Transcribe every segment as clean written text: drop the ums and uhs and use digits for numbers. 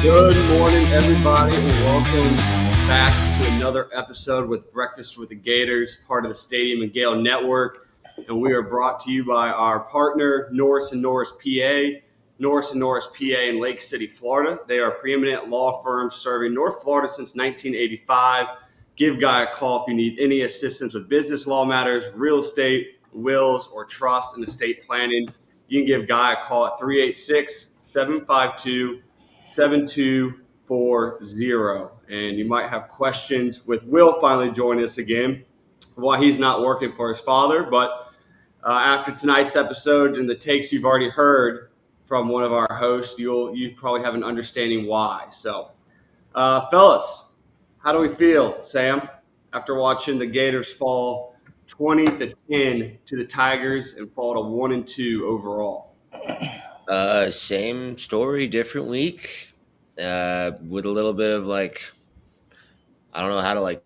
Good morning, everybody, and welcome back to another episode with Breakfast with the Gators, part of the Stadium Gale network. And we are brought to you by our partner, Norris and Norris, PA. Norris and Norris, PA in Lake City, Florida. They are a preeminent law firm serving North Florida since 1985. Give Guy a call if you need any assistance with business law matters, real estate, wills, or trust and estate planning. You can give Guy a call at 386-752-7240. And you might have questions with Will finally joining us again while he's not working for his father. But after tonight's episode and the takes you've already heard from one of our hosts, you probably have an understanding why. So, fellas, how do we feel, Sam, after watching the Gators fall 20-10 to the Tigers and fall to 1-2 overall? Same story, different week. With a little bit of I don't know how to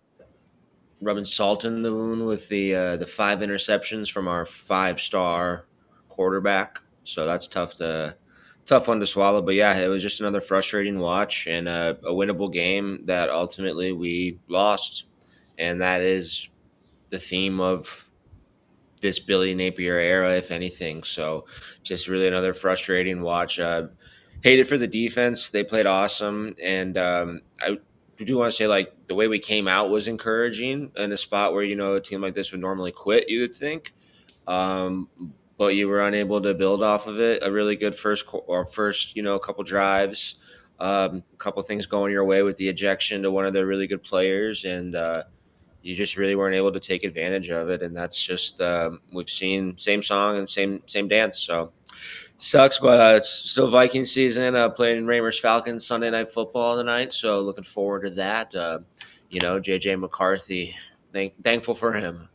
rubbing salt in the wound with the 5 interceptions from our 5-star quarterback. So that's tough one to swallow. But yeah, it was just another frustrating watch and a winnable game that ultimately we lost, and that is the theme of this Billy Napier era, if anything. So just really another frustrating watch. Hate it for the defense. They played awesome. And I do want to say, the way we came out was encouraging in a spot where, a team like this would normally quit, you would think. But you were unable to build off of it. A really good first, couple drives. A couple things going your way with the ejection to one of their really good players. And you just really weren't able to take advantage of it, and that's just we've seen same song and same dance. So sucks, but it's still Viking season. Playing Rangers Falcons Sunday Night Football tonight, so looking forward to that. JJ McCarthy, thankful for him.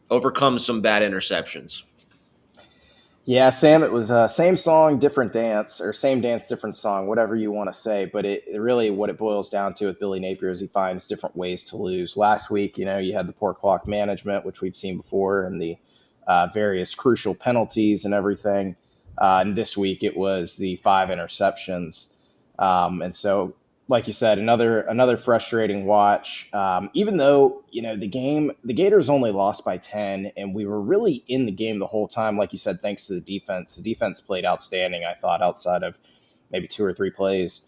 Overcome some bad interceptions. Yeah, Sam, it was same song, different dance, or same dance, different song, whatever you want to say. But it really, what it boils down to with Billy Napier is he finds different ways to lose. Last week, you had the poor clock management, which we've seen before, and the various crucial penalties and everything. And this week, it was the 5 interceptions. And so, like you said, another frustrating watch. Even though the Gators only lost by 10, and we were really in the game the whole time. Like you said, thanks to the defense. The defense played outstanding, I thought, outside of maybe 2 or 3 plays.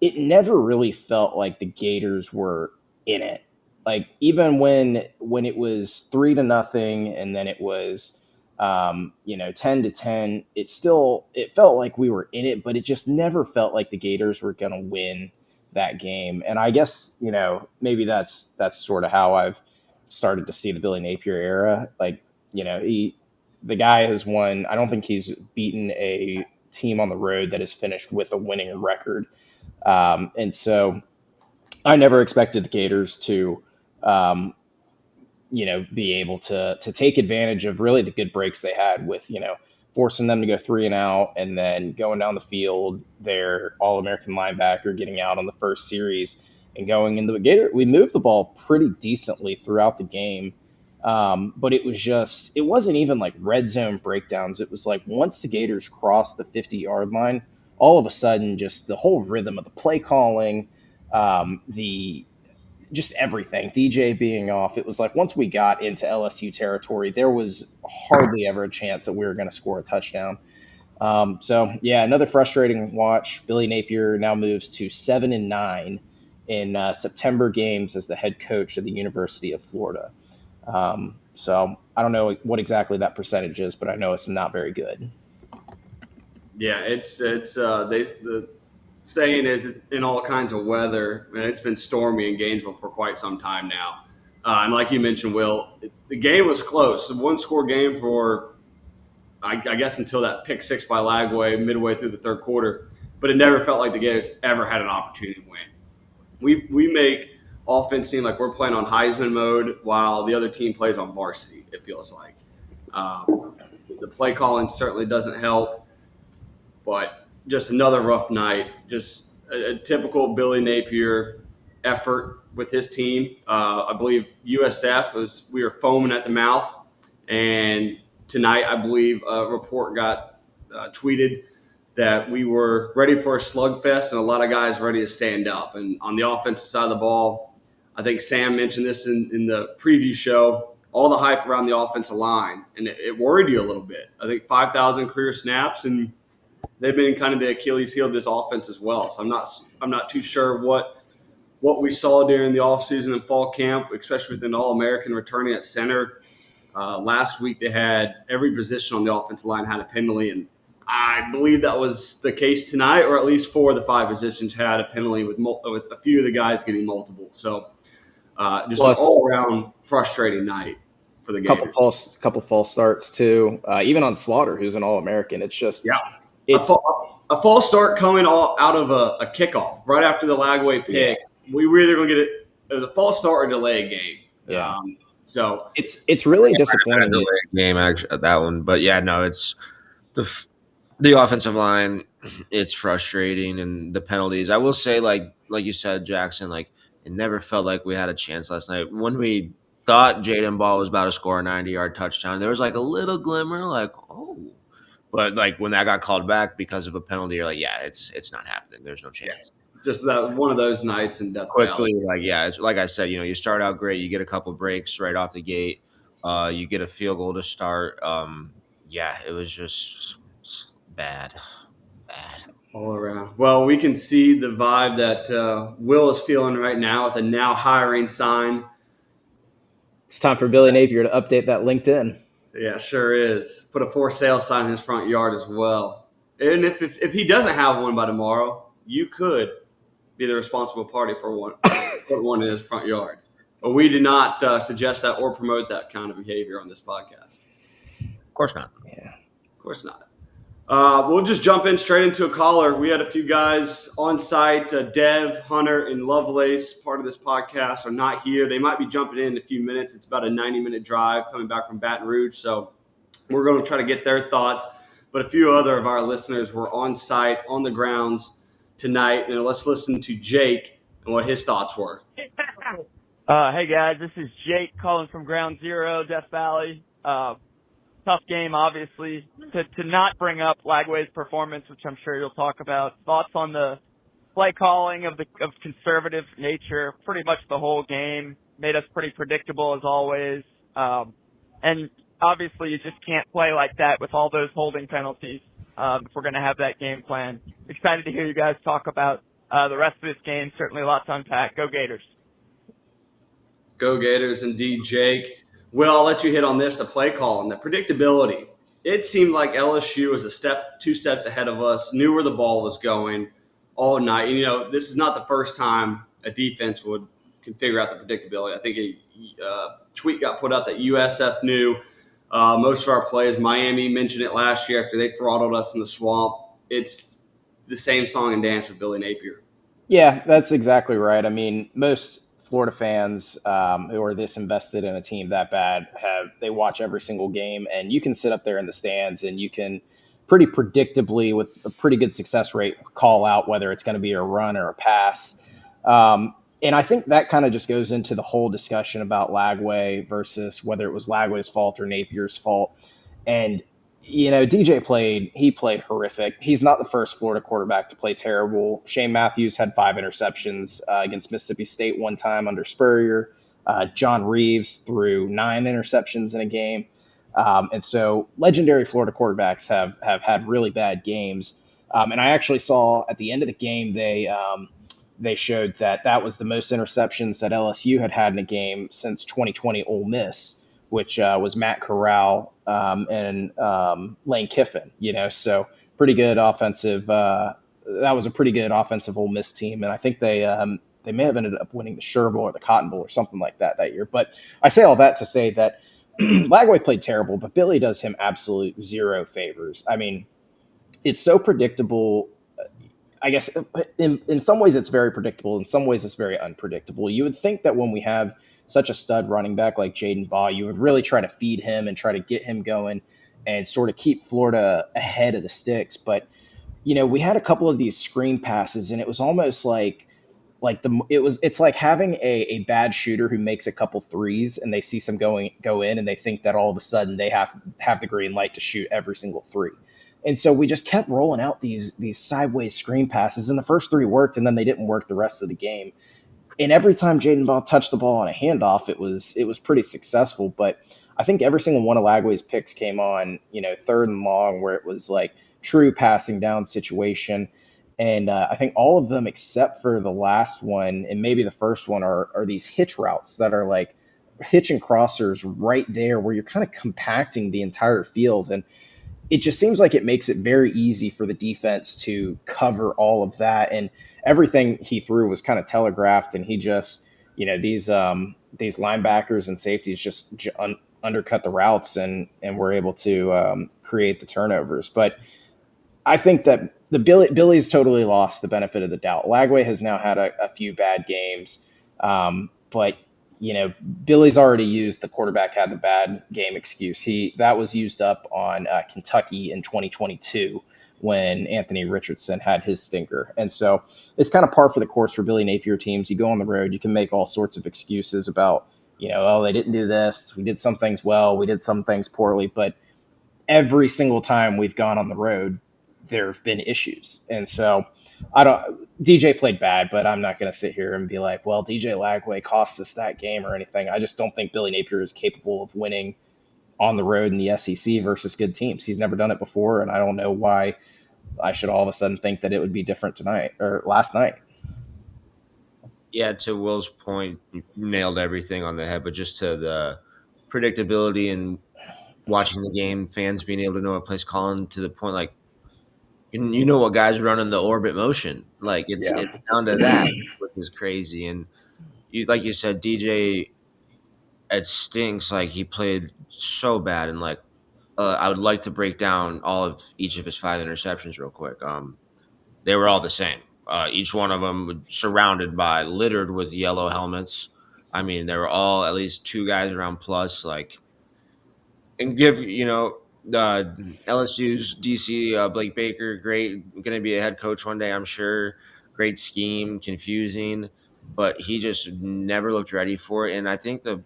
It never really felt like the Gators were in it. Like even when it was 3-0, and then it was 10-10, it felt like we were in it, but it just never felt like the Gators were going to win that game. And I guess, maybe that's sort of how I've started to see the Billy Napier era. The guy has won. I don't think he's beaten a team on the road that has finished with a winning record. And so I never expected the Gators to, be able to take advantage of really the good breaks they had with, forcing them to go 3 and out, and then going down the field, their All-American linebacker getting out on the first series and going into the Gator. We moved the ball pretty decently throughout the game. But it wasn't even like red zone breakdowns. It was like once the Gators crossed the 50-yard line, all of a sudden just the whole rhythm of the play calling, just everything, DJ being off. It was like once we got into LSU territory, there was hardly ever a chance that we were going to score a touchdown. Another frustrating watch. Billy Napier now moves to 7-9 in September games as the head coach of the University of Florida. So I don't know what exactly that percentage is, but I know it's not very good. Yeah, the saying is it's in all kinds of weather, and it's been stormy in Gainesville for quite some time now. And like you mentioned, Will, the game was close. A one-score game for, I guess, until that pick 6 by Lagway midway through the third quarter. But it never felt like the Gators ever had an opportunity to win. We make offense seem like we're playing on Heisman mode while the other team plays on varsity, it feels like. The play calling certainly doesn't help, but just another rough night. Just a typical Billy Napier effort with his team. I believe USF we were foaming at the mouth, and tonight I believe a report got tweeted that we were ready for a slugfest and a lot of guys ready to stand up. And on the offensive side of the ball, I think Sam mentioned this in the preview show, all the hype around the offensive line, and it worried you a little bit. I think 5,000 career snaps, and they've been kind of the Achilles heel of this offense as well. So I'm not too sure what we saw during the offseason and fall camp, especially with an All-American returning at center. Last week they had every position on the offensive line had a penalty, and I believe that was the case tonight, or at least 4 of the 5 positions had a penalty with a few of the guys getting multiple. So just an all-around frustrating night for the Gators. Couple false starts too. Even on Slaughter, who's an All-American, it's just a false start coming out of a kickoff right after the Lagway pick. Yeah. We were either going to get it as a false start or delay a game. Yeah. So it's really disappointing. Delay a game, actually, that one, but yeah, no, it's the offensive line. It's frustrating, and the penalties. I will say, like you said, Jackson, like it never felt like we had a chance last night. When we thought Jaden Ball was about to score a 90-yard touchdown, there was like a little glimmer, like, oh. But like when that got called back because of a penalty, you're like, yeah, it's not happening. There's no chance. Just that one of those nights in Death Quickly, Valley. like, yeah, it's like I said, you start out great, you get a couple breaks right off the gate, you get a field goal to start. Yeah, it was just bad. All around. Well, we can see the vibe that Will is feeling right now with the now hiring sign. It's time for Billy Napier to update that LinkedIn. Yeah, sure is. Put a for sale sign in his front yard as well. And if he doesn't have one by tomorrow, you could be the responsible party for one. Put one in his front yard. But we do not suggest that or promote that kind of behavior on this podcast. Of course not. Yeah. Of course not. We'll just jump in straight into a caller. We had a few guys on site. Dev, Hunter, and Lovelace, part of this podcast, are not here. They might be jumping in a few minutes. It's about a 90-minute drive coming back from Baton Rouge. So we're going to try to get their thoughts. But a few other of our listeners were on site, on the grounds tonight. And let's listen to Jake and what his thoughts were. Hey, guys. This is Jake calling from Ground Zero, Death Valley. Tough game, obviously. To not bring up Lagway's performance, which I'm sure you'll talk about. Thoughts on the play calling of conservative nature, pretty much the whole game. Made us pretty predictable as always. And obviously you just can't play like that with all those holding penalties if we're going to have that game plan. Excited to hear you guys talk about the rest of this game. Certainly lots to unpack. Go Gators. Go Gators indeed, Jake. Will, I'll let you hit on this, the play call and the predictability. It seemed like LSU was 2 steps ahead of us, knew where the ball was going all night. And, this is not the first time a defense can figure out the predictability. I think a tweet got put out that USF knew most of our plays. Miami mentioned it last year after they throttled us in the swamp. It's the same song and dance with Billy Napier. Yeah, that's exactly right. I mean, most Florida fans who are this invested in a team that bad they watch every single game, and you can sit up there in the stands and you can pretty predictably, with a pretty good success rate, call out whether it's going to be a run or a pass. And I think that kind of just goes into the whole discussion about Lagway versus whether it was Lagway's fault or Napier's fault. And DJ played horrific. He's not the first Florida quarterback to play terrible. Shane Matthews had 5 interceptions against Mississippi State one time under Spurrier. John Reeves threw 9 interceptions in a game. And so legendary Florida quarterbacks have had really bad games. And I actually saw at the end of the game, they showed that was the most interceptions that LSU had in a game since 2020 Ole Miss, which was Matt Corral and Lane Kiffin, so pretty good offensive. That was a pretty good offensive Ole Miss team, and I think they may have ended up winning the Sugar Bowl or the Cotton Bowl or something like that year. But I say all that to say that Lagway played terrible, but Billy does him absolute zero favors. I mean, it's so predictable. I guess in some ways it's very predictable. In some ways it's very unpredictable. You would think that when we have such a stud running back like Jaden Ball, you would really try to feed him and try to get him going and sort of keep Florida ahead of the sticks. But, we had a couple of these screen passes, and it was almost it's like having a bad shooter who makes a couple threes and they see some go in and they think that all of a sudden they have the green light to shoot every single three. And so we just kept rolling out these sideways screen passes, and the first three worked, and then they didn't work the rest of the game. And every time Jaden Ball touched the ball on a handoff, it was pretty successful. But I think every single one of Lagway's picks came on, third and long, where it was like true passing down situation. And I think all of them, except for the last one and maybe the first one, are these hitch routes that are like hitch and crossers right there, where you're kind of compacting the entire field. And it just seems like it makes it very easy for the defense to cover all of that. And everything he threw was kind of telegraphed, and he just, these linebackers and safeties just undercut the routes and were able to create the turnovers. But I think that Billy's totally lost the benefit of the doubt. Lagway has now had a few bad games, but Billy's already used the quarterback had the bad game excuse. That was used up on Kentucky in 2022 when Anthony Richardson had his stinker. And so it's kind of par for the course for Billy Napier teams. You go on the road, you can make all sorts of excuses about, they didn't do this. We did some things well. We did some things poorly. But every single time we've gone on the road, there have been issues. And so DJ played bad, but I'm not going to sit here and be like, well, DJ Lagway cost us that game or anything. I just don't think Billy Napier is capable of winning on the road in the SEC versus good teams. He's never done it before, and I don't know why I should all of a sudden think that it would be different tonight or last night. Yeah, to Will's point, you nailed everything on the head, but just to the predictability and watching the game, fans being able to know what plays calling to the point, like, you know what guys running the orbit motion. Like, it's down to that, which is crazy. And like you said, DJ, it stinks. Like, he played so bad. And, like, I would like to break down each of his 5 interceptions real quick. They were all the same. Each one of them littered with yellow helmets. I mean, they were all at least 2 guys around plus. Like, and give LSU's DC Blake Baker, great, going to be a head coach one day, I'm sure. Great scheme, confusing, but he just never looked ready for it. And I think a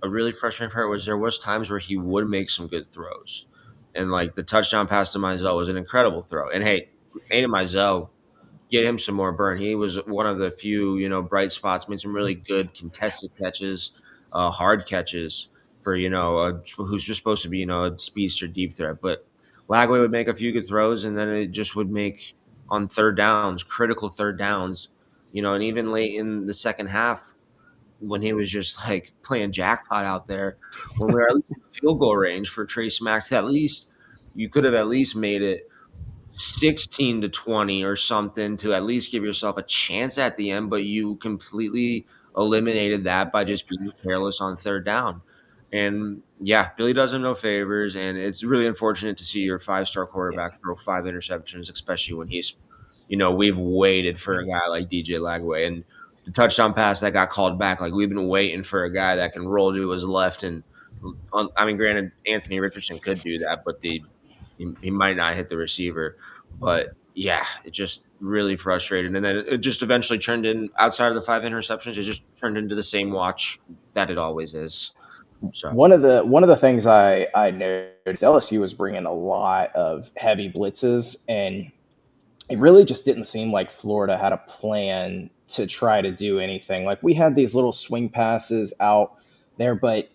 really frustrating part was there was times where he would make some good throws, and like the touchdown pass to Mizell was an incredible throw. And hey, Aiden Mizell, get him some more burn. He was one of the few bright spots, made some really good contested catches, hard catches for who's just supposed to be a speedster deep threat. But Lagway would make a few good throws, and then it just would make on third downs, critical third downs, and even late in the second half when he was just like playing jackpot out there, when we were at least in field goal range for Trace Mack, you could have at least made it 16-20 or something to at least give yourself a chance at the end, but you completely eliminated that by just being careless on third down. And yeah, Billy does him no favors, and it's really unfortunate to see your 5-star quarterback throw 5 interceptions, especially when we've waited for a guy like DJ Lagway. And the touchdown pass that got called back, like, we've been waiting for a guy that can roll to his left. And granted, Anthony Richardson could do that, but he might not hit the receiver. But yeah, it just really frustrated. And then it just eventually turned in, outside of the 5 interceptions, it just turned into the same watch that it always is. So one of the things I noticed, LSU was bringing a lot of heavy blitzes, and it really just didn't seem like Florida had a plan to try to do anything. Like, we had these little swing passes out there, but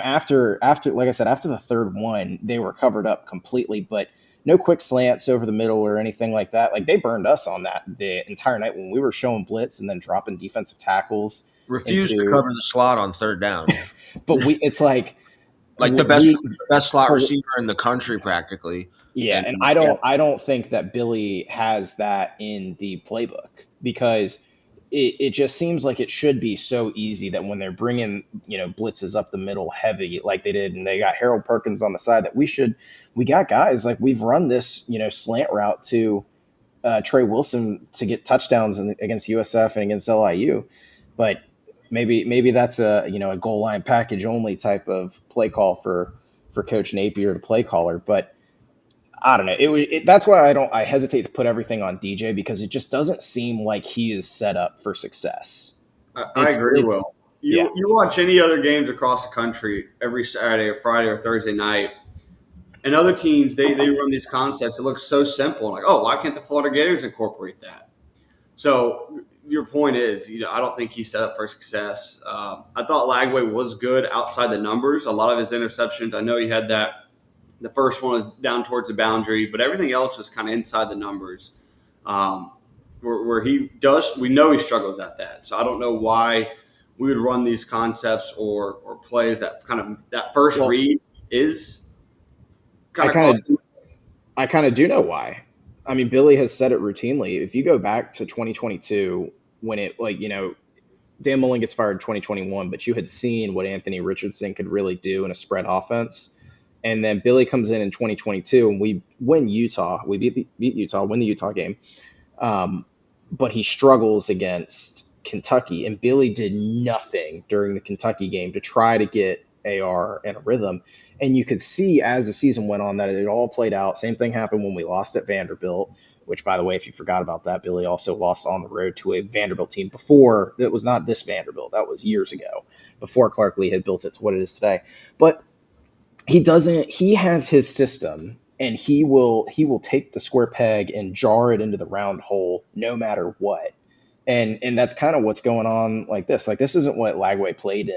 after like I said, after the third one, they were covered up completely, but no quick slants over the middle or anything like that. Like, they burned us on that the entire night when we were showing blitz and then dropping defensive tackles. Refused to cover the slot on third down. But it's like the best slot receiver in the country practically. Yeah, and I don't think that Billy has that in the playbook, because it just seems like it should be so easy that when they're bringing blitzes up the middle heavy like they did, and they got Harold Perkins on the side, that we got guys like we've run this slant route to Trey Wilson to get touchdowns against USF and against LIU, but maybe that's a goal line package only type of play call for Coach Napier, the play caller. But I don't know. That's why I hesitate to put everything on DJ, because it just doesn't seem like he is set up for success. I agree, Will. You watch any other games across the country every Saturday or Friday or Thursday night, And other teams, they run these concepts that look so simple. Like, oh, why can't the Florida Gators incorporate that? So your point is, I don't think he's set up for success. I thought Lagway was good outside the numbers. A lot of his interceptions, I know he had that. The first one was down towards the boundary, but everything else was kind of inside the numbers. Where he does, we know he struggles at that. So I don't know why we would run these concepts or plays that kind of that first read is kind of. I kind of do know why. I mean, Billy has said it routinely. If you go back to 2022, when it Dan Mullen gets fired in 2021, but you had seen what Anthony Richardson could really do in a spread offense. And then Billy comes in 2022, and we win Utah. We beat Utah, win the Utah game. But he struggles against Kentucky, and Billy did nothing during the Kentucky game to try to get AR in a rhythm. And you could see as the season went on that it all played out. Same thing happened when we lost at Vanderbilt, which, by the way, if you forgot about that, Billy also lost on the road to a Vanderbilt team before. That was not this Vanderbilt. That was years ago, before Clark Lee had built it to what it is today. But he has his system, and he will take the square peg and jar it into the round hole no matter what. And that's kind of what's going on like this. Like, this isn't what Lagway played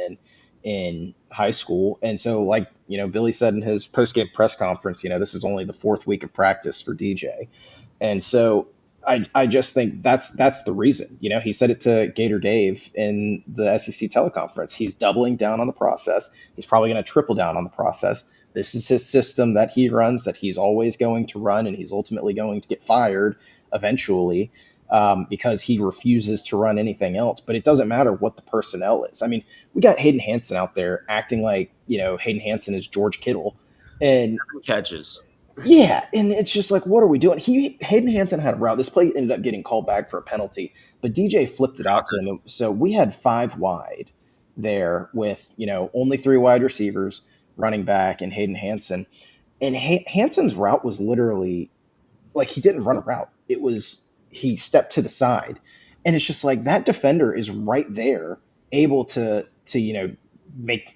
in high school. And so, Billy said in his post-game press conference, this is only the fourth week of practice for DJ. And so I just think that's the reason. He said it to Gator Dave in the SEC teleconference. He's doubling down on the process. He's probably going to triple down on the process. This is his system that he runs, that he's always going to run, and he's ultimately going to get fired eventually because he refuses to run anything else. But it doesn't matter what the personnel is. I mean, we got Hayden Hansen out there acting like, Hayden Hansen is George Kittle. And 7 catches. Yeah, and it's just like, what are we doing? Hayden Hansen had a route. This play ended up getting called back for a penalty, but DJ flipped it out to him. So we had 5 wide there with, only 3 wide receivers, running back, and Hayden Hansen. And Hansen's route was literally like, he didn't run a route. It was, he stepped to the side. And it's just like, that defender is right there, able to make.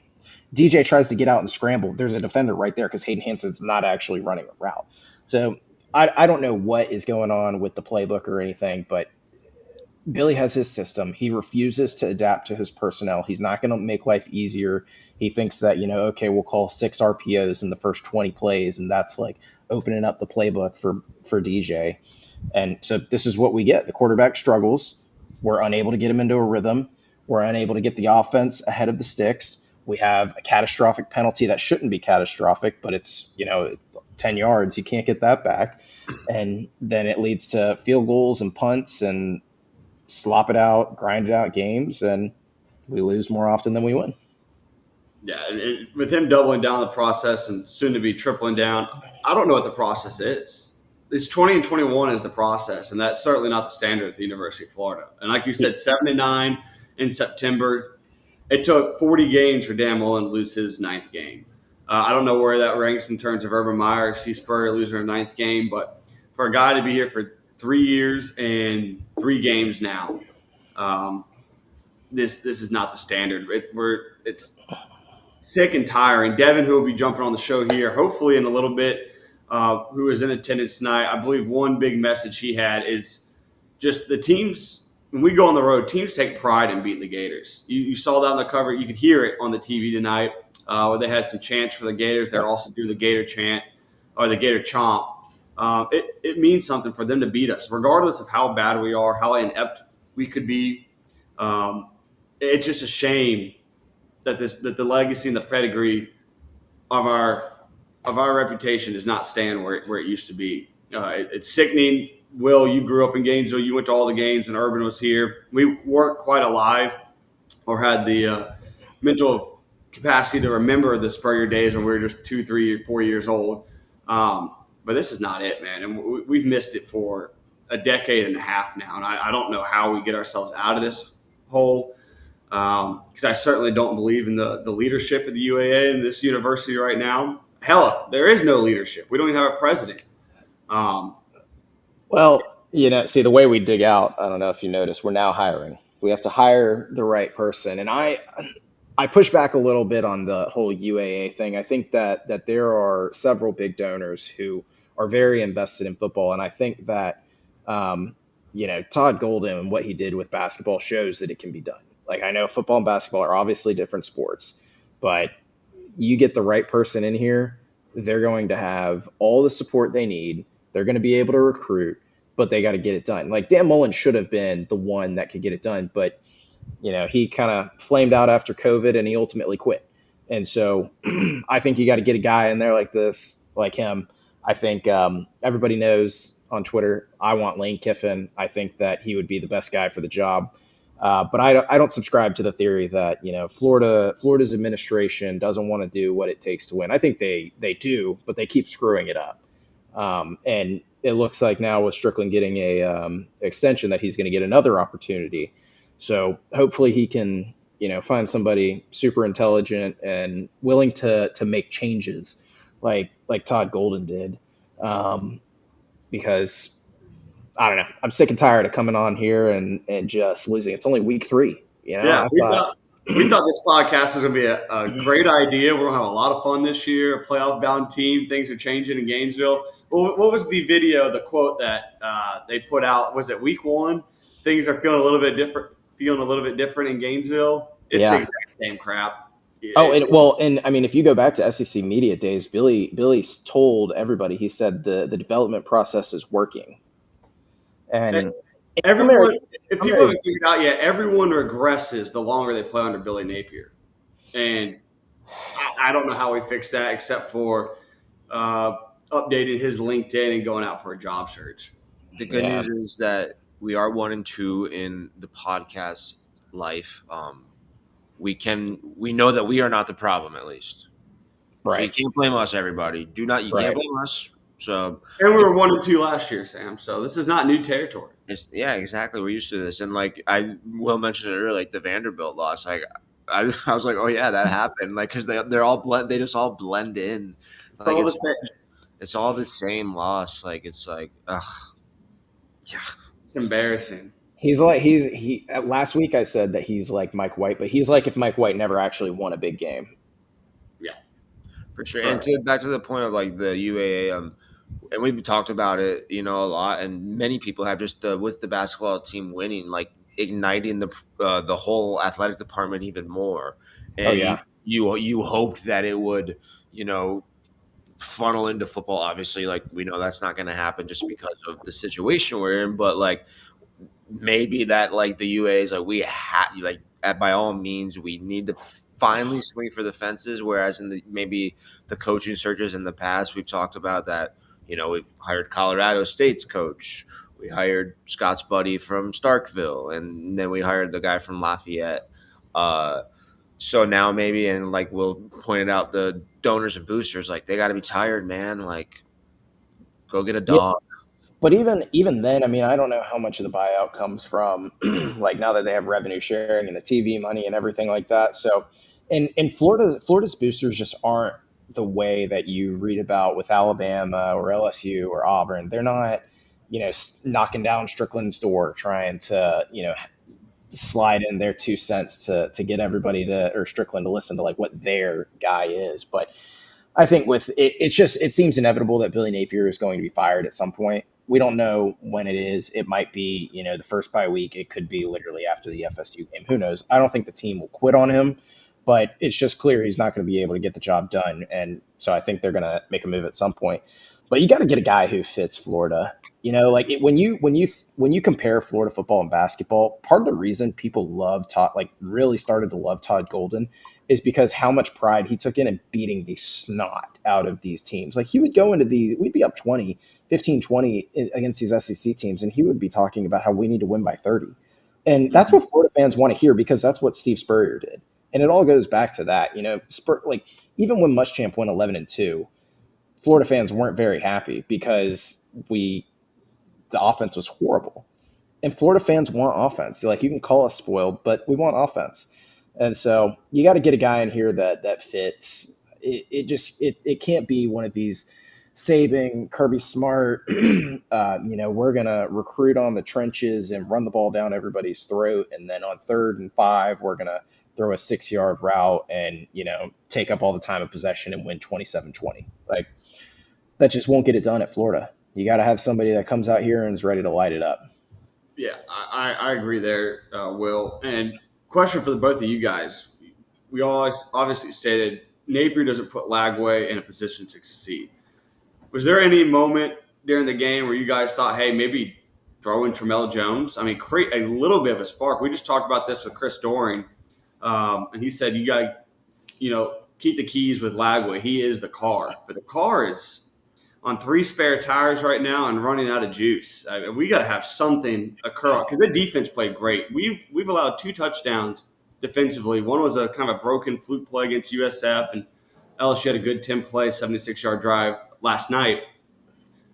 DJ tries to get out and scramble. There's a defender right there because Hayden Hansen's not actually running a route. So I don't know what is going on with the playbook or anything, but Billy has his system. He refuses to adapt to his personnel. He's not going to make life easier. He thinks that, okay, we'll call 6 RPOs in the first 20 plays, and that's like opening up the playbook for DJ. And so this is what we get. The quarterback struggles. We're unable to get him into a rhythm. We're unable to get the offense ahead of the sticks. We have a catastrophic penalty that shouldn't be catastrophic, but it's, 10 yards. You can't get that back. And then it leads to field goals and punts and slop it out, grind it out games, and we lose more often than we win. Yeah, with him doubling down the process and soon to be tripling down, I don't know what the process is. It's 20 and 21 is the process, and that's certainly not the standard at the University of Florida. And like you said, 79 in September. It took 40 games for Dan Mullen to lose his 9th game. I don't know where that ranks in terms of Urban Meyer, Steve Spurrier losing her 9th game, but for a guy to be here for 3 years and 3 games now, this is not the standard. It's sick and tiring. Devin, who will be jumping on the show here, hopefully in a little bit, who was in attendance tonight, I believe one big message he had is just the teams. When we go on the road, teams take pride in beating the Gators. You saw that on the cover. You could hear it on the TV tonight where they had some chants for the Gators. They're also doing the Gator chant or the Gator chomp. It means something for them to beat us, regardless of how bad we are, how inept we could be. It's just a shame that the legacy and the pedigree of our reputation is not staying where it used to be. It's sickening. Will, you grew up in Gainesville. You went to all the games when Urban was here. We weren't quite alive or had the mental capacity to remember the Spurrier days when we were just 2, 3, 4 years old. But this is not it, man. And we've missed it for a decade and a half now. And I don't know how we get ourselves out of this hole because I certainly don't believe in the leadership of the UAA and this university right now. Hell, there is no leadership. We don't even have a president. Well, see, the way we dig out, I don't know if you noticed, we're now hiring. We have to hire the right person. And I I push back a little bit on the whole UAA thing. I think that there are several big donors who are very invested in football, and I think that um, Todd Golden and what he did with basketball shows that it can be done. Like, I know football and basketball are obviously different sports, but you get the right person in here, they're going to have all the support they need. They're going to be able to recruit, but they got to get it done. Like, Dan Mullen should have been the one that could get it done, but he kind of flamed out after COVID and he ultimately quit. And so I think you got to get a guy in there like this, like him. I think everybody knows on Twitter, I want Lane Kiffin. I think that he would be the best guy for the job. But I don't subscribe to the theory that, Florida's administration doesn't want to do what it takes to win. I think they do, but they keep screwing it up. And it looks like now with Strickland getting a extension that he's going to get another opportunity. So hopefully he can, find somebody super intelligent and willing to make changes like Todd Golden did. Because I don't know, I'm sick and tired of coming on here and just losing. It's only week 3. Yeah, we thought this podcast was going to be a great idea. We're going to have a lot of fun this year. A playoff-bound team. Things are changing in Gainesville. What was the video, the quote that they put out? Was it week 1? Things are feeling a little bit different in Gainesville. It's the exact same crap. And I mean, if you go back to SEC media days, Billy told everybody, he said the development process is working. And everyone, if people haven't figured out yet, everyone regresses the longer they play under Billy Napier. And I don't know how we fix that except for updating his LinkedIn and going out for a job search. The good news is that we are 1-2 in the podcast life. We know that we are not the problem, at least. Right. So you can't blame us, everybody. You can't blame us. So, and we were 1-2 last year, Sam. So this is not new territory. Exactly. We're used to this, and like I will mention it earlier, like the Vanderbilt loss. Like I was like, oh yeah, that happened. Like because they're all blend, they just all blend in. It's all the same. It's all the same loss. Like it's like, ugh, yeah, it's embarrassing. He's like last week I said that he's like Mike White, but he's like if Mike White never actually won a big game. Yeah, for sure. And back to the point of like the UAA. And we've talked about it, a lot, and many people have just with the basketball team winning, like igniting the whole athletic department even more. And you hoped that it would, funnel into football. Obviously, like we know that's not going to happen just because of the situation we're in. But like maybe that like the UA is like by all means we need to finally swing for the fences. Whereas in maybe the coaching searches in the past, we've talked about that. We've hired Colorado State's coach. We hired Scott's buddy from Starkville, and then we hired the guy from Lafayette. So now maybe, and like Will pointed out, the donors and boosters, like they got to be tired, man. Like, go get a dog. Yeah. But even then, I mean, I don't know how much of the buyout comes from, like now that they have revenue sharing and the TV money and everything like that. So, in Florida's boosters just aren't the way that you read about with Alabama or LSU or Auburn. They're not, knocking down Strickland's door trying to, slide in their 2 cents to get everybody or Strickland to listen to like what their guy is. But I think with it seems inevitable that Billy Napier is going to be fired at some point. We don't know when it is. It might be, the first bye week. It could be literally after the FSU game. Who knows? I don't think the team will quit on him. But it's just clear he's not going to be able to get the job done. And so I think they're going to make a move at some point. But you got to get a guy who fits Florida. When you compare Florida football and basketball, part of the reason people really started to love Todd Golden is because how much pride he took in beating the snot out of these teams. Like he would go into we'd be up 15-20 against these SEC teams, and he would be talking about how we need to win by 30. And that's what Florida fans want to hear because that's what Steve Spurrier did. And it all goes back to that, even when Muschamp went 11-2, Florida fans weren't very happy because the offense was horrible. And Florida fans want offense. Like you can call us spoiled, but we want offense. And so you got to get a guy in here that fits. It can't be one of these Saban, Kirby Smart, we're going to recruit on the trenches and run the ball down everybody's throat. And then on 3rd and 5, we're going to throw a 6-yard route and, take up all the time of possession and win 27-20. Like, that just won't get it done at Florida. You got to have somebody that comes out here and is ready to light it up. Yeah, I agree there, Will. And question for the both of you guys. We always obviously stated Napier doesn't put Lagway in a position to succeed. Was there any moment during the game where you guys thought, hey, maybe throw in Tramel Jones? I mean, create a little bit of a spark. We just talked about this with Chris Doring, and he said you got keep the keys with Lagway. He is the car. But the car is on 3 spare tires right now and running out of juice. I mean, we got to have something occur because the defense played great. We've allowed 2 touchdowns defensively. One was a kind of a broken fluke play against USF, and LSU had a good 10-play, 76-yard drive last night.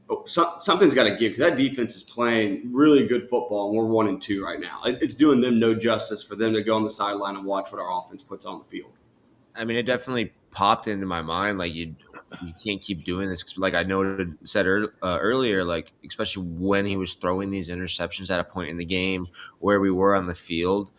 But something's got to give because that defense is playing really good football, and we're 1-2 right now. It's doing them no justice for them to go on the sideline and watch what our offense puts on the field. I mean, it definitely popped into my mind. Like you can't keep doing this. Like I said earlier, like especially when he was throwing these interceptions at a point in the game where we were on the field.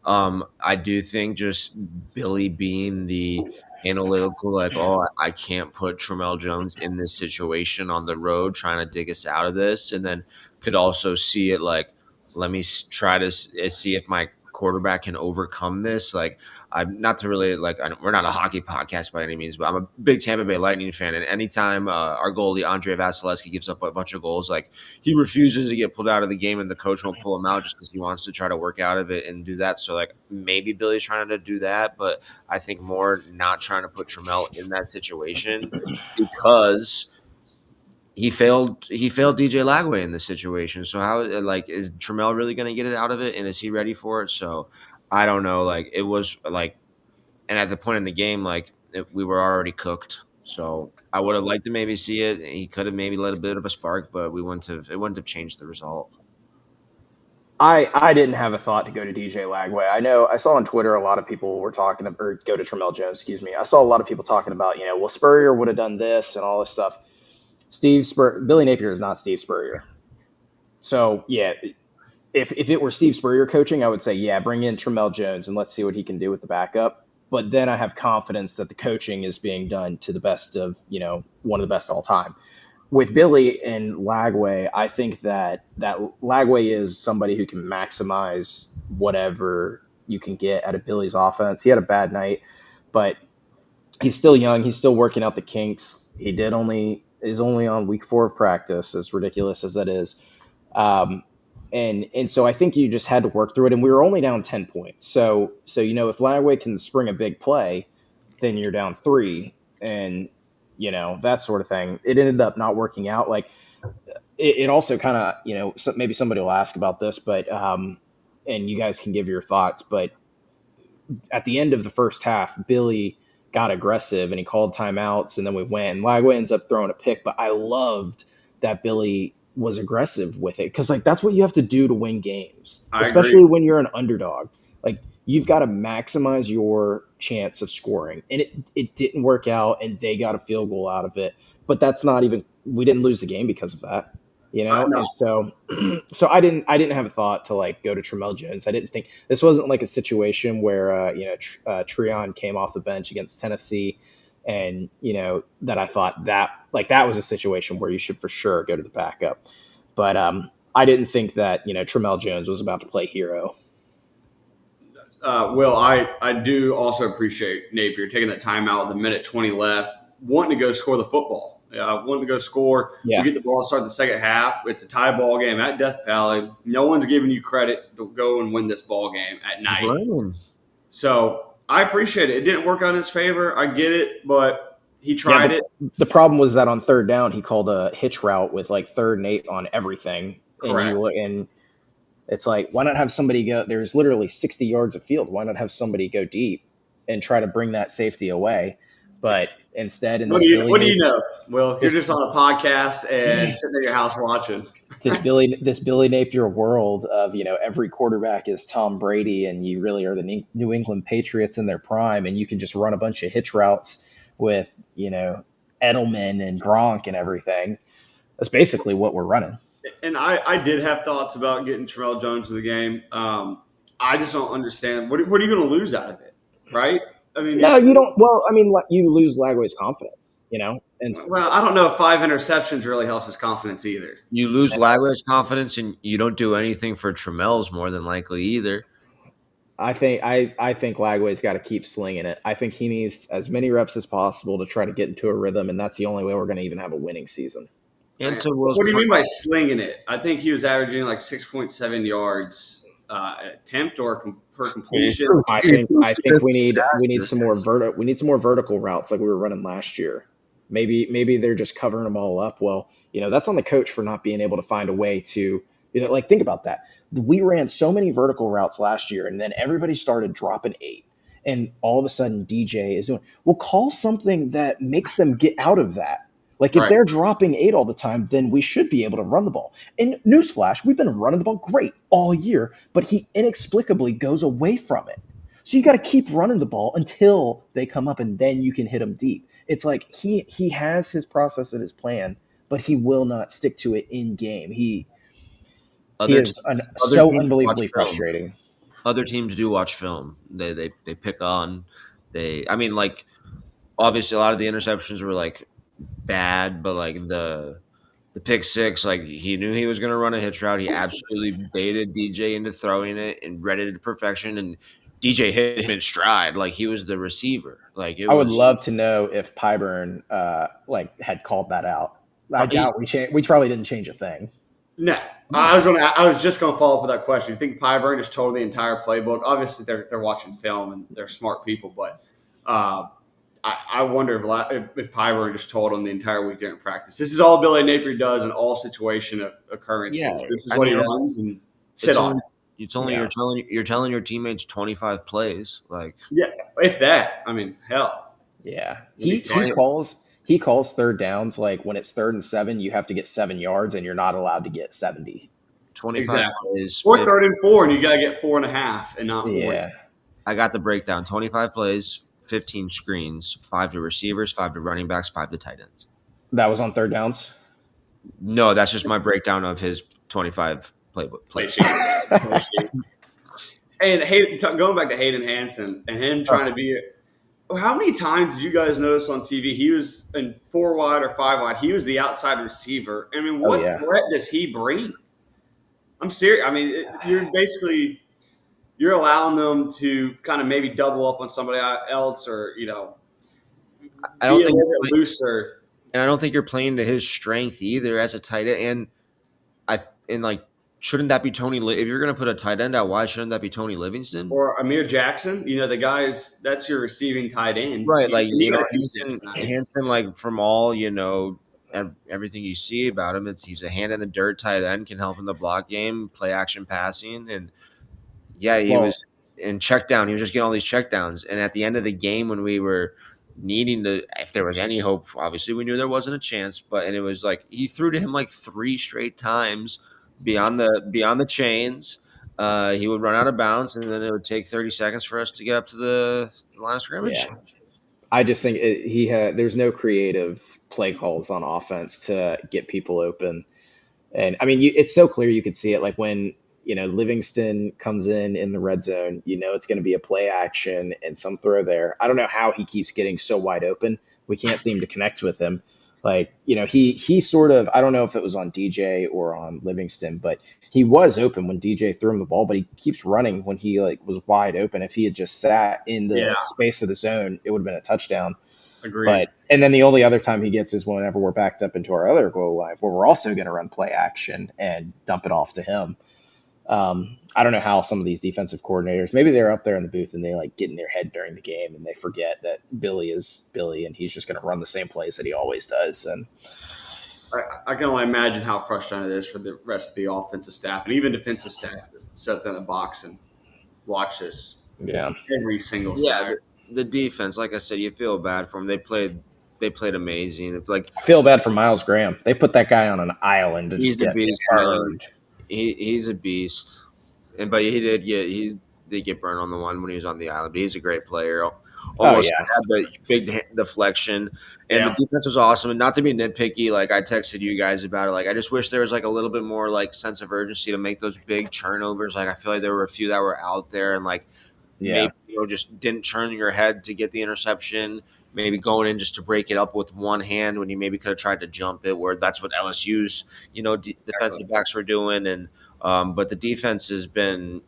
I do think just Billy being the analytical, like, oh, I can't put Tramel Jones in this situation on the road, trying to dig us out of this, and then could also see it like, let me try to see if my quarterback can overcome this. Like, I'm not to really we're not a hockey podcast by any means, but I'm a big Tampa Bay Lightning fan. And anytime our goalie, Andre Vasilevsky, gives up a bunch of goals, like he refuses to get pulled out of the game and the coach won't pull him out just because he wants to try to work out of it and do that. So like maybe Billy's trying to do that, but I think more not trying to put Tramel in that situation because he failed DJ Lagway in this situation. So how is Tramel really going to get it out of it, and is he ready for it? So I don't know. Like it was like, and at the point in the game, we were already cooked. So I would have liked to maybe see it. He could have maybe let a bit of a spark, but it wouldn't have changed the result. I didn't have a thought to go to DJ Lagway. I saw on Twitter a lot of people were talking about, or go to Tramel Jones, excuse me. I saw a lot of people talking about, well, Spurrier would have done this and all this stuff. Billy Napier is not Steve Spurrier. So yeah, if it were Steve Spurrier coaching, I would say, yeah, bring in Tramel Jones and let's see what he can do with the backup. But then I have confidence that the coaching is being done to the best of, one of the best all time. With Billy and Lagway, I think that Lagway is somebody who can maximize whatever you can get out of Billy's offense. He had a bad night, but he's still young. He's still working out the kinks. He is only on week 4 of practice, as ridiculous as that is. And so I think you just had to work through it. And we were only down 10 points. So if Lagway can spring a big play, then you're down 3 and, that sort of thing. It ended up not working out. Like it also kind of, maybe somebody will ask about this, but, and you guys can give your thoughts, but at the end of the first half, Billy got aggressive and he called timeouts and then we went and Lagway ends up throwing a pick. But I loved that Billy was aggressive with it because that's what you have to do to win games, especially when you're an underdog. Like you've got to maximize your chance of scoring, and it didn't work out and they got a field goal out of it, but that's not even, we didn't lose the game because of that, No. And so I didn't have a thought to go to Tramel Jones. I didn't think this wasn't like a situation where Treon came off the bench against Tennessee and that I thought that that was a situation where you should for sure go to the backup. But I didn't think that Tramel Jones was about to play hero. Will, I do also appreciate Napier taking that timeout with a minute 20 left, wanting to go score the football. Wanting to go score. Yeah. We get the ball to start the second half. It's a tie ball game at Death Valley. No one's giving you credit to go and win this ball game at night. Right. So I appreciate it. It didn't work out in his favor. I get it, but he tried it. The problem was that on 3rd down, he called a hitch route with 3rd and 8 on everything. Correct. And it's why not have somebody go? There's literally 60 yards of field. Why not have somebody go deep and try to bring that safety away? But instead, what do you know? Well, you're just on a podcast and sitting in your house watching. this Billy Napier world of every quarterback is Tom Brady, and you really are the New England Patriots in their prime, and you can just run a bunch of hitch routes with Edelman and Gronk and everything. That's basically what we're running. And I did have thoughts about getting Terrell Jones to the game. I just don't understand. What are you going to lose out of it, right? I mean, No, you don't. Well, I mean, you lose Lagway's confidence, and well, I don't know if 5 interceptions really helps his confidence either. You lose Lagway's confidence, and you don't do anything for Trammell's more than likely either. I think Lagway's got to keep slinging it. I think he needs as many reps as possible to try to get into a rhythm, and that's the only way we're going to even have a winning season. And what do you mean by slinging it? I think he was averaging like 6.7 yards attempt or per completion. I think we need some more vertical routes like we were running last year. Maybe they're just covering them all up. Well, that's on the coach for not being able to find a way to, think about that. We ran so many vertical routes last year, and then everybody started dropping 8. And all of a sudden DJ is doing, well, call something that makes them get out of that. Like if they're dropping 8 all the time, then we should be able to run the ball. And newsflash, we've been running the ball great all year, but he inexplicably goes away from it. So you got to keep running the ball until they come up, and then you can hit them deep. It's like he has his process and his plan, but he will not stick to it in game. He is so unbelievably frustrating. Other teams do watch film. They pick on. Obviously a lot of the interceptions were like bad, but like the pick 6, like he knew he was going to run a hitch route. He absolutely baited DJ into throwing it and read it to perfection, and DJ hit him in stride like he was the receiver. I would love to know if Pyburn had called that out. I doubt we probably didn't change a thing. No, I was just going to follow up with that question. You think Pyburn just told the entire playbook? Obviously, they're watching film and they're smart people, but I wonder if Pyburn just told him the entire week during practice. This is all Billy Napier does in all situation occurrences. Yeah, this is what he runs, and sit on it. It's only you're telling your teammates 25 plays, if that. I mean, hell. Yeah, he calls third downs like when it's 3rd and 7, you have to get 7 yards, and you're not allowed to get 70. 25 plays, or 3rd and 4, and you got to get 4.5 and not 4. Yeah, I got the breakdown: 25 plays, 15 screens, 5 to receivers, 5 to running backs, 5 to tight ends. That was on third downs? No, that's just my breakdown of his 25 playbook plays. And going back to Hayden Hansen and him trying to be – how many times did you guys notice on TV he was in 4 wide or 5 wide? He was the outside receiver. I mean, what threat does he bring? I'm serious. I mean, you're allowing them to kind of maybe double up on somebody else or, be a little bit looser. And I don't think you're playing to his strength either as a tight end. Shouldn't that be Tony? If you're going to put a tight end out, why shouldn't that be Tony Livingston or Amir Jackson? The guys that's your receiving tight end, right? Hansen, from all everything you see about him, he's a hand in the dirt tight end, can help in the block game, play action passing, and he was in check down. He was just getting all these check downs, and at the end of the game when we were needing to, if there was any hope, obviously we knew there wasn't a chance, and it was like he threw to him like 3 straight times. Beyond the chains, he would run out of bounds, and then it would take 30 seconds for us to get up to the line of scrimmage. Yeah. I just think there's no creative play calls on offense to get people open, and I mean it's so clear you could see it. Like when Livingston comes in the red zone, it's going to be a play action and some throw there. I don't know how he keeps getting so wide open. We can't seem to connect with him. He sort of, I don't know if it was on DJ or on Livingston, but he was open when DJ threw him the ball, but he keeps running when he was wide open. If he had just sat in the space of the zone, it would have been a touchdown. Agreed. And then the only other time he gets is whenever we're backed up into our other goal line, where we're also going to run play action and dump it off to him. I don't know how some of these defensive coordinators, maybe they're up there in the booth and they get in their head during the game and they forget that Billy is Billy and he's just going to run the same plays that he always does. And I can only imagine how frustrating it is for the rest of the offensive staff and even defensive staff to sit there in the box and watch this. Yeah, every single Saturday. The defense, like I said, you feel bad for them. They played amazing. It's I feel bad for Miles Graham. They put that guy on an island. He's a beast. He's a beast. But he did get burned on the one when he was on the island, but he's a great player. Oh Almost yeah, had the big deflection, and the defense was awesome. And not to be nitpicky, like I texted you guys about it. Like I just wish there was like a little bit more like sense of urgency to make those big turnovers. Like I feel like there were a few that were out there, and like yeah. maybe just didn't turn your head to get the interception. Maybe going in just to break it up with one hand when you maybe could have tried to jump it. Where that's what LSU's defensive backs were doing, and but the defense has been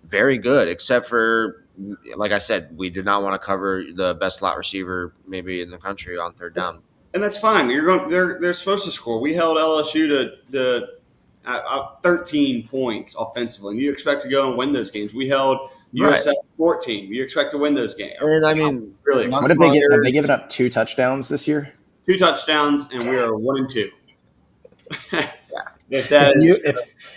very good, except for, like I said, we did not want to cover the best slot receiver maybe in the country on third down. And that's fine. You're going. They're supposed to score. We held LSU to 13 points offensively. And you expect to go and win those games. We held USF 14. You expect to win those games. And I mean, really, what did they get? Have they given up 2 touchdowns this year? 2 touchdowns, and we are 1-2.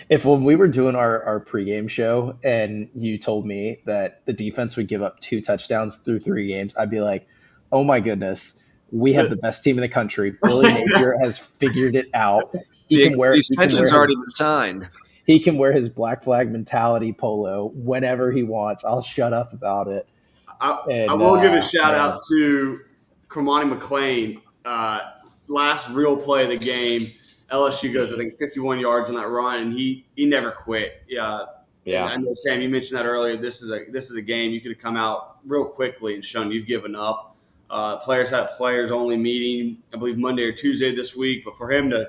If when we were doing our pregame show and you told me that the defense would give up 2 touchdowns through 3 games, I'd be like, oh my goodness, we have the best team in the country. Billy Napier has figured it out. The extension's already been signed. He can wear his Black Flag mentality polo whenever he wants. I'll shut up about it. I will give a shout out to Cormani McClain. Last real play of the game, LSU goes, I think, 51 yards on that run, and he never quit. Yeah. I know, Sam, you mentioned that earlier. This is a game you could have come out real quickly and shown you've given up. Players had a players-only meeting, I believe, Monday or Tuesday this week. But for him to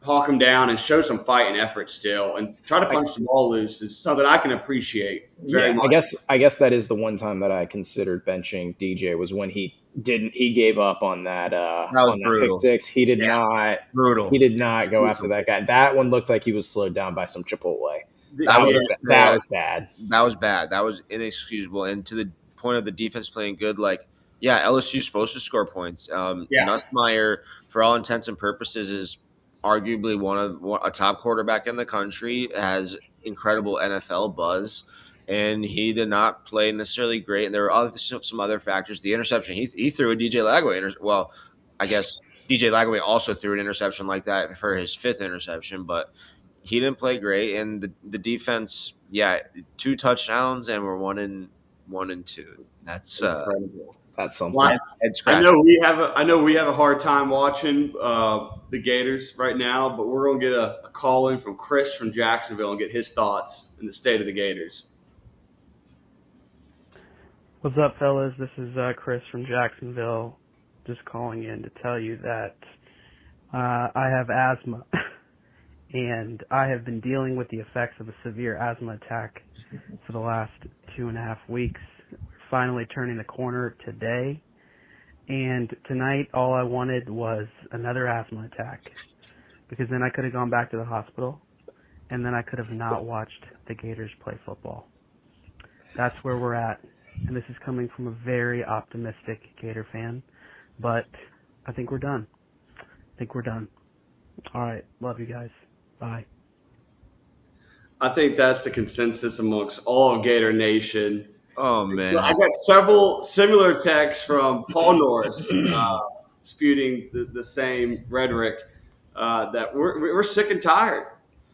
hawk him down and show some fight and effort still and try to punch the ball loose is something I can appreciate very much. I guess that is the one time that I considered benching DJ was when he gave up on that was brutal. pick six. He did not go after that guy. That one looked like he was slowed down by some Chipotle. That was bad. That was bad. That was inexcusable. And to the point of the defense playing good, like, yeah, LSU's supposed to score points. Nussmeier, for all intents and purposes, is arguably a top quarterback in the country, has incredible NFL buzz, and he did not play necessarily great. And there were some other factors. The interception, he threw a DJ Lagway. Well, I guess DJ Lagway also threw an interception like that for his 5th interception, but he didn't play great. And the defense, 2 touchdowns, and we're 1-2. That's incredible. That's something. I know we have a hard time watching the Gators right now, but we're going to get a call in from Chris from Jacksonville and get his thoughts in the state of the Gators. What's up, fellas? This is Chris from Jacksonville, just calling in to tell you that I have asthma, and I have been dealing with the effects of a severe asthma attack for the last 2.5 weeks. Finally turning the corner today, and tonight all I wanted was another asthma attack, because then I could have gone back to the hospital, and then I could have not watched the Gators play football. That's where we're at, and this is coming from a very optimistic Gator fan, but I think we're done. All right, love you guys. Bye. I think that's the consensus amongst all of Gator Nation. Oh, man. I got several similar texts from Paul Norris disputing the same rhetoric that we're sick and tired.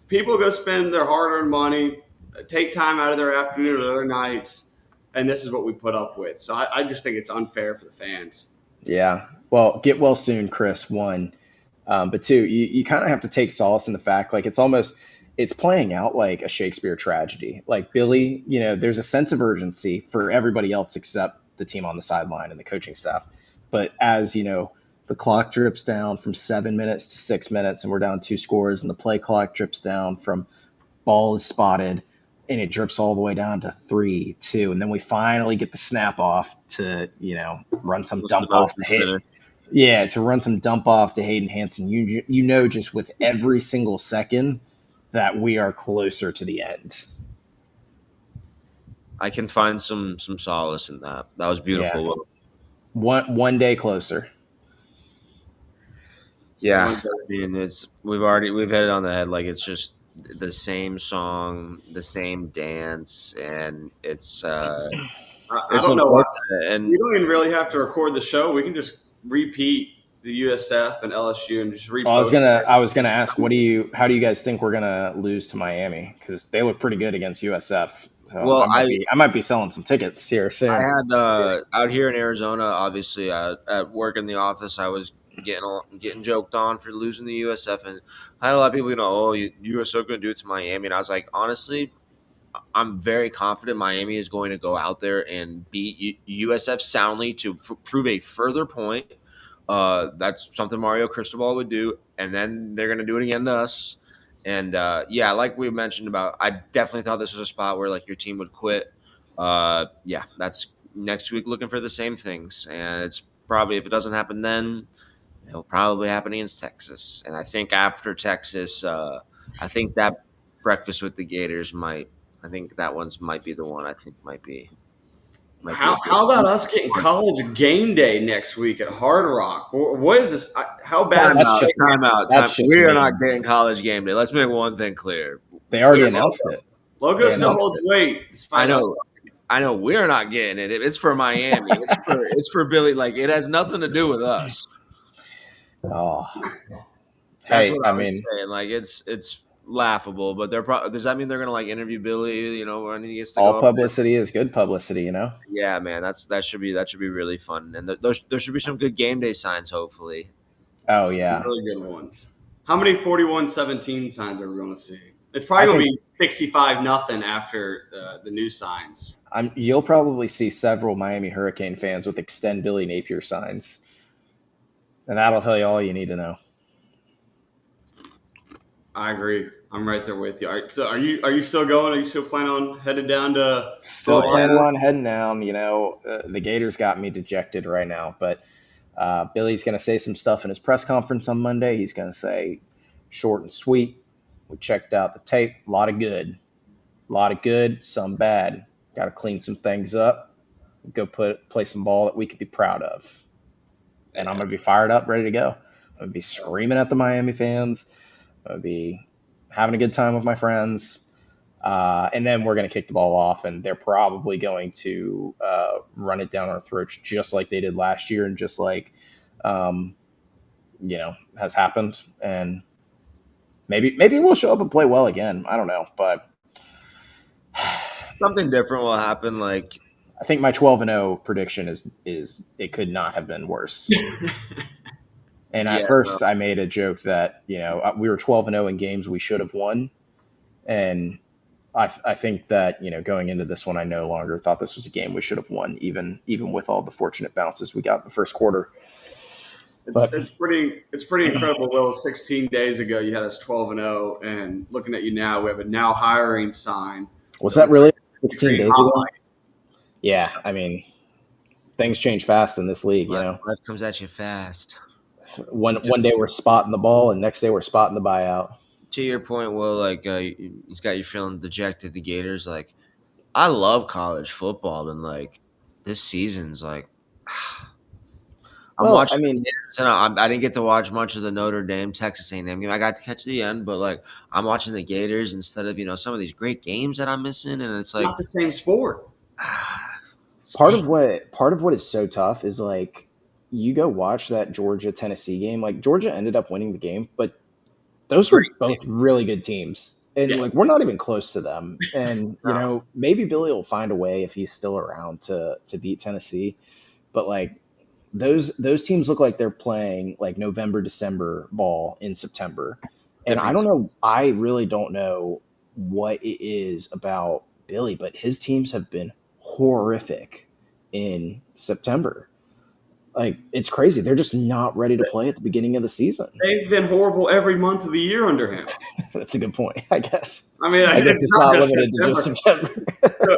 People go spend their hard-earned money, take time out of their afternoon or other nights, and this is what we put up with. So I just think it's unfair for the fans. Yeah. Well, get well soon, Chris, 1. But 2, you kind of have to take solace in the fact, like, it's playing out like a Shakespeare tragedy. Like Billy, there's a sense of urgency for everybody else except the team on the sideline and the coaching staff. But as, the clock drips down from 7 minutes to 6 minutes and we're down 2 scores, and the play clock drips down from ball is spotted and it drips all the way down to 3, 2. And then we finally get the snap off to, run some dump off to Hayden. Yeah, to run some dump off to Hayden Hansen. Just with every single second that we are closer to the end. I can find some solace in that. That was beautiful. Yeah. One day closer. Yeah, I mean, we've hit it on the head. Like, it's just the same song, the same dance, and it's I don't know. And we don't even really have to record the show. We can just repeat the USF and LSU and just repost. I was gonna ask, how do you guys think we're gonna lose to Miami? Because they look pretty good against USF. So Well, I might be selling some tickets here soon. I had out here in Arizona, obviously at work in the office, I was getting joked on for losing the USF, and I had a lot of people, USF going to do it to Miami, and I was like, honestly, I'm very confident Miami is going to go out there and beat USF soundly to prove a further point. That's something Mario Cristobal would do, and then they're going to do it again to us. And yeah, like we mentioned I definitely thought this was a spot where like your team would quit. Yeah, that's next week looking for the same things, and it's probably, if it doesn't happen then, it'll probably happen against Texas. And I think after Texas, I think that breakfast with the Gators I think that might be the one. I think might be. How about us getting college game day next week at Hard Rock? What is this? How bad is this? Time out. We are not getting college game day. Let's make one thing clear. They already announced it. Logo still holds weight. I know we're not getting it. It's for Miami. It's for Billy. Like, it has nothing to do with us. Oh, that's what I was saying. Like, it's laughable, but does that mean they're gonna like interview Billy? When he gets to all publicity is good publicity. Yeah, man. That should be really fun, and there should be some good game day signs, hopefully. Oh yeah, some really good ones. How many 41-17 signs are we going to see? It's probably going to be 65-0 after the new signs. You'll probably see several Miami Hurricane fans with "Extend Billy Napier" signs, and that'll tell you all you need to know. I agree. I'm right there with you. All right, so are you still going? Are you still planning on heading down to? Still planning on heading down. The Gators got me dejected right now, but Billy's going to say some stuff in his press conference on Monday. He's going to say, short and sweet. We checked out the tape. A lot of good, some bad. Got to clean some things up. Go play some ball that we could be proud of. And I'm going to be fired up, ready to go. I'm going to be screaming at the Miami fans. I'm going to be having a good time with my friends. And then we're going to kick the ball off, and they're probably going to run it down our throats just like they did last year and just like, has happened. And maybe we'll show up and play well again. I don't know, but something different will happen. Like, I think my 12-0 prediction is it could not have been worse. And at first I made a joke that, we were 12-0 in games we should have won. And I think that, going into this one, I no longer thought this was a game we should have won, even with all the fortunate bounces we got in the first quarter. It's pretty incredible. Will, 16 days ago you had us 12-0, and looking at you now, we have a now hiring sign. Was that really 16 days ago? Yeah, I mean, things change fast in this league. Life comes at you fast. One day we're spotting the ball, and next day we're spotting the buyout. To your point, Will, like he's got you feeling dejected. The Gators, like, I love college football, and like this season's like. I'm watching. I didn't get to watch much of the Notre Dame Texas A&M game. I got to catch the end, but like I'm watching the Gators instead of some of these great games that I'm missing, and it's like not the same sport. Part of what is so tough is like you go watch that Georgia Tennessee game. Like Georgia ended up winning the game, but those were both really good teams, and like we're not even close to them. And maybe Billy will find a way if he's still around to beat Tennessee, but like. Those teams look like they're playing like November, December ball in September. And I don't know. I really don't know what it is about Billy, but his teams have been horrific in September. Like, it's crazy. They're just not ready to play at the beginning of the season. They've been horrible every month of the year under him. That's a good point, I guess. I mean, I guess it's not limited to just September. So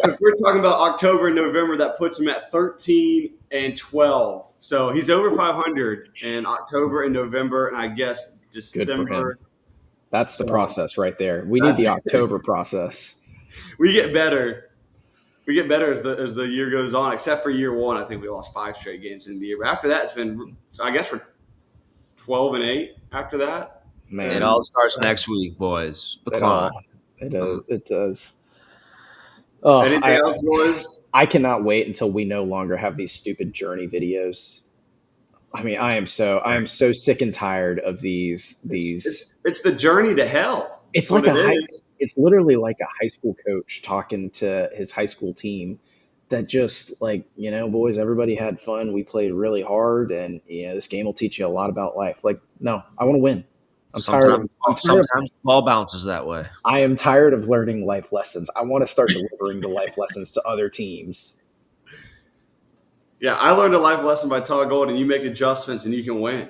if we're talking about October and November, that puts him at 13-12. So he's over 500 in October and November, and I guess December. That's the process right there. We need the October process. We get better. We get better as the year goes on, except for year one. I think we lost 5 straight games in the year. But after that, it's been, I guess, we're 12-8 after that. Man, it all starts next week, boys. The clock. It does. Oh, anything else, boys? I cannot wait until we no longer have these stupid journey videos. I mean, I am so sick and tired of these. It's the journey to hell. It's That's what like it is. it's literally like a high school coach talking to his high school team that just like, boys, everybody had fun. We played really hard, and this game will teach you a lot about life. Like, no, I want to win. I'm tired of Sometimes, sometimes the ball bounces that way. I am tired of learning life lessons. I want to start delivering the life lessons to other teams. Yeah, I learned a life lesson by Todd Golden. You make adjustments and you can win.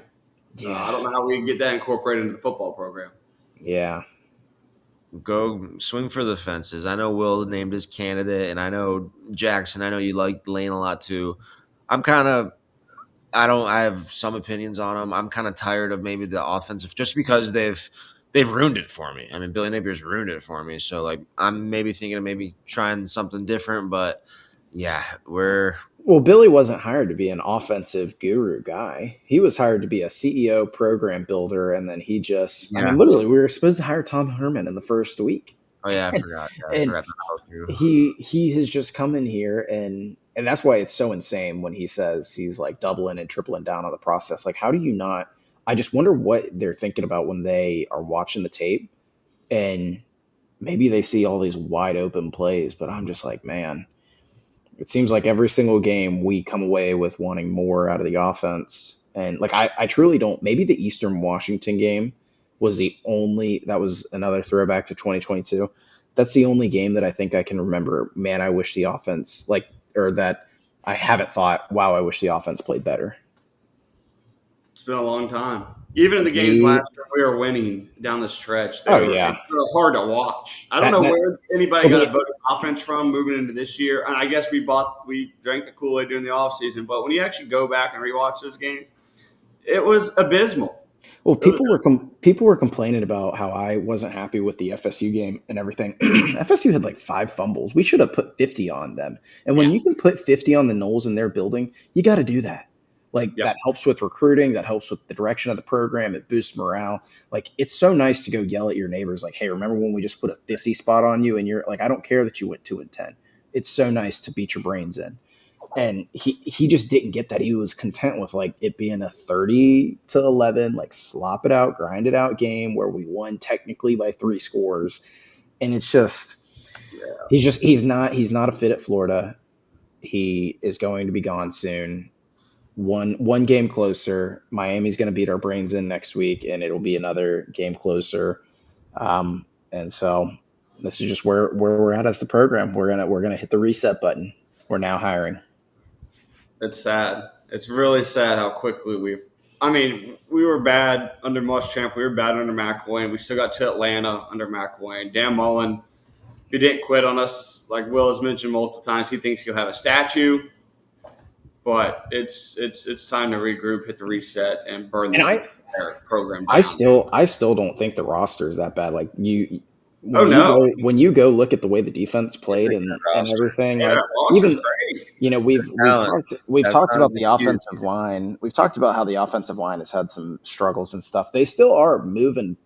Yeah. I don't know how we can get that incorporated into the football program. Yeah. Go swing for the fences. I know Will named his candidate, and I know Jackson. I know you like Lane a lot too. I have some opinions on him. I'm kind of tired of maybe the offensive, just because they've ruined it for me. I mean, Billy Napier's ruined it for me. So like, I'm maybe thinking of maybe trying something different. But yeah, Well, Billy wasn't hired to be an offensive guru guy. He was hired to be a CEO, program builder, and then he just, I mean, literally, we were supposed to hire Tom Herman in the first week. Oh yeah, I forgot. Yeah, I And forgot that too. he has just come in here, and that's why it's so insane when he says he's like doubling and tripling down on the process. Like, how do you not? I just wonder what they're thinking about when they are watching the tape, and maybe they see all these wide open plays, but I'm just like, man, it seems like every single game we come away with wanting more out of the offense. And like, I truly don't. Maybe the Eastern Washington game was that was another throwback to 2022. That's the only game that I think I can remember. Man, I wish the offense, or that I haven't thought, wow, I wish the offense played better. It's been a long time. Even in the games last year, we were winning down the stretch. They were hard to watch. I don't know where anybody got a voted offense from moving into this year. And I guess we drank the Kool-Aid during the offseason. But when you actually go back and rewatch those games, it was abysmal. Well, people were complaining about how I wasn't happy with the FSU game and everything. FSU had like 5 fumbles. We should have put 50 on them. And when you can put 50 on the Noles in their building, you got to do that. That helps with recruiting. That helps with the direction of the program. It boosts morale. Like, it's so nice to go yell at your neighbors like, hey, remember when we just put a 50 spot on you? And you're like, I don't care that you went 2-10. It's so nice to beat your brains in. And he just didn't get that. He was content with like it being a 30-11, like slop it out, grind it out game where we won technically by 3 scores. And it's just, he's not a fit at Florida. He is going to be gone soon. One game closer. Miami's going to beat our brains in next week, and it'll be another game closer. And so this is just where we're at as the program. We're gonna hit the reset button. We're now hiring. It's sad. It's really sad how quickly we were bad under Muschamp. We were bad under McElwain. And we still got to Atlanta under McElwain. And Dan Mullen, he didn't quit on us. Like Will has mentioned multiple times, he thinks he'll have a statue. But it's time to regroup, hit the reset, and burn this program down. I still don't think the roster is that bad. Like when you go look at the way the defense played and everything, like, even great. We've talked about the offensive line. We've talked about how the offensive line has had some struggles and stuff. They still are moving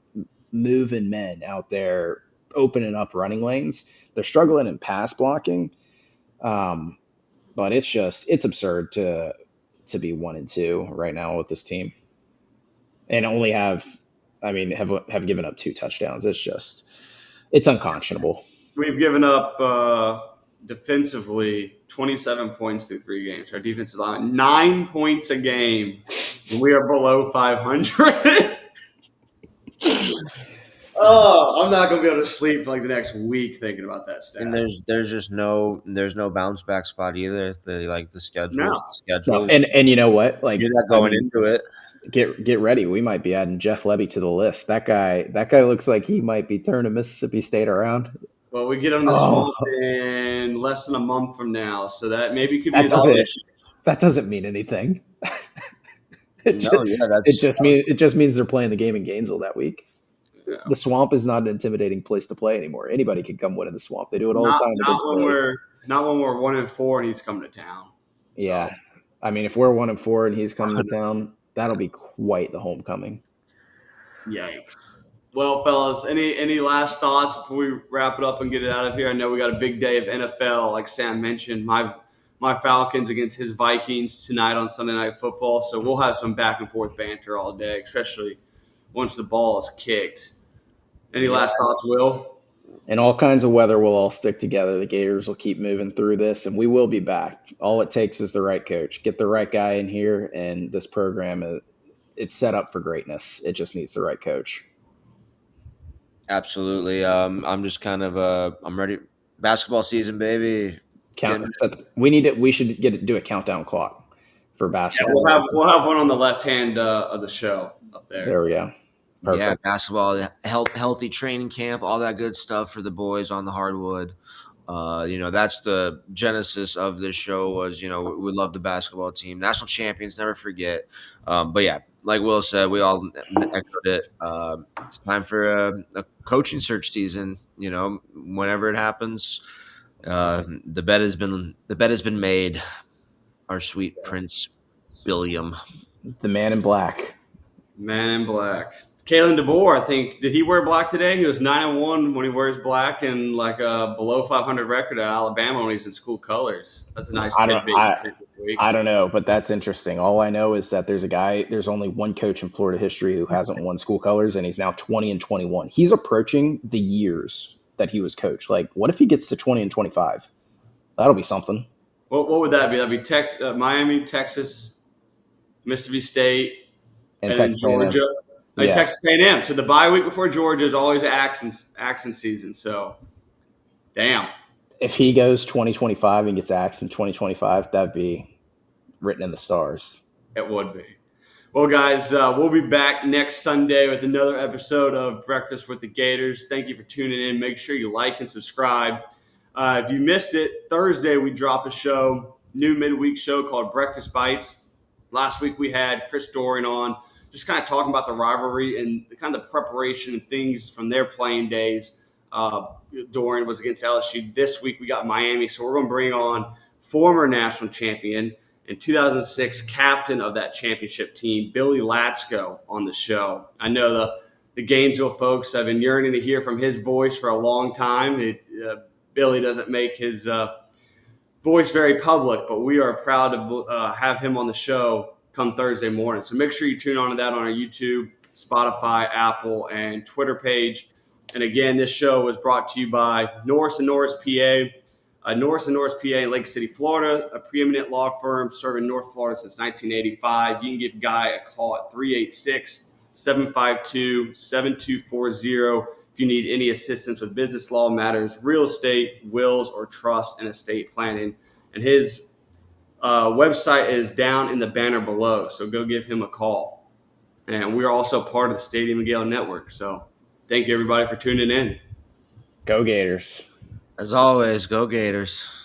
men out there, opening up running lanes. They're struggling in pass blocking. But it's absurd to be 1-2 right now with this team, and only have given up 2 touchdowns. It's unconscionable. We've given up defensively 27 points through 3 games. Our defense is on 9 points a game. We are below 500. Oh, I'm not gonna be able to sleep for like the next week thinking about that stat. And there's no bounce back spot either. The schedule. No. The schedule. No. And you know what? Like, you're not going into it. Get ready. We might be adding Jeff Lebby to the list. That guy looks like he might be turning Mississippi State around. Well, we get him the swamp in less than a month from now, so that maybe could be that doesn't mean anything. It just means they're playing the game in Gainesville that week. Yeah. The swamp is not an intimidating place to play anymore. Anybody can come win in the swamp. They do it all the time. Not when we're 1-4 and he's coming to town. Yeah. So. I mean, if we're 1-4 and he's coming to town, that'll be quite the homecoming. Yikes. Well, fellas, any last thoughts before we wrap it up and get it out of here? I know we got a big day of NFL, like Sam mentioned. My my Falcons against his Vikings tonight on Sunday Night Football. So we'll have some back and forth banter all day, especially once the ball is kicked. Any last thoughts, Will? In all kinds of weather, we'll all stick together. The Gators will keep moving through this, and we will be back. All it takes is the right coach. Get the right guy in here, and this program, it's set up for greatness. It just needs the right coach. Absolutely. I'm just kind of I'm ready. Basketball season, baby. We should do a countdown clock for basketball. Yeah, we'll have one on the left hand of the show up there. There we go. Perfect. Yeah, basketball, healthy training camp, all that good stuff for the boys on the hardwood. That's the genesis of this show was, we love the basketball team. National champions, never forget. But yeah, like Will said, we all echoed it. It's time for a coaching search season, whenever it happens. The bet has been made. Our sweet Prince William. The man in black. Man in black. Kalen DeBoer, I think, did he wear black today? He was 9-1 when he wears black and like a below 500 record at Alabama when he's in school colors. That's a nice tidbit. I don't know, but that's interesting. All I know is that there's only one coach in Florida history who hasn't won school colors, and he's now 20-21. He's approaching the years that he was coach. Like, what if he gets to 20-25? That'll be something. What would that be? That'd be Miami, Texas, Mississippi State, and then Georgia. Yeah. Texas A&M. So the bye week before Georgia is always accent season. So, damn. If he goes 2025 and gets axed in 2025, that'd be written in the stars. It would be. Well, guys, we'll be back next Sunday with another episode of Breakfast with the Gators. Thank you for tuning in. Make sure you like and subscribe. If you missed it, Thursday we drop a new midweek show called Breakfast Bites. Last week we had Chris Dorian on, just kind of talking about the rivalry and the kind of preparation and things from their playing days. Dorian was against LSU. This week we got Miami, so we're going to bring on former national champion and 2006 captain of that championship team, Billy Latsko, on the show. I know the Gainesville folks have been yearning to hear from his voice for a long time. Billy doesn't make his voice very public, but we are proud to have him on the show come Thursday morning. So make sure you tune on to that on our YouTube, Spotify, Apple, and Twitter page. And again, this show was brought to you by Norris and Norris, PA. Norris and Norris, PA in Lake City, Florida, a preeminent law firm serving North Florida since 1985. You can give Guy a call at 386-752-7240 if you need any assistance with business law matters, real estate, wills, or trust and estate planning. And his website is down in the banner below, so go give him a call. And we're also part of the Stadium Gale network. So thank you, everybody, for tuning in. Go Gators. As always, go Gators.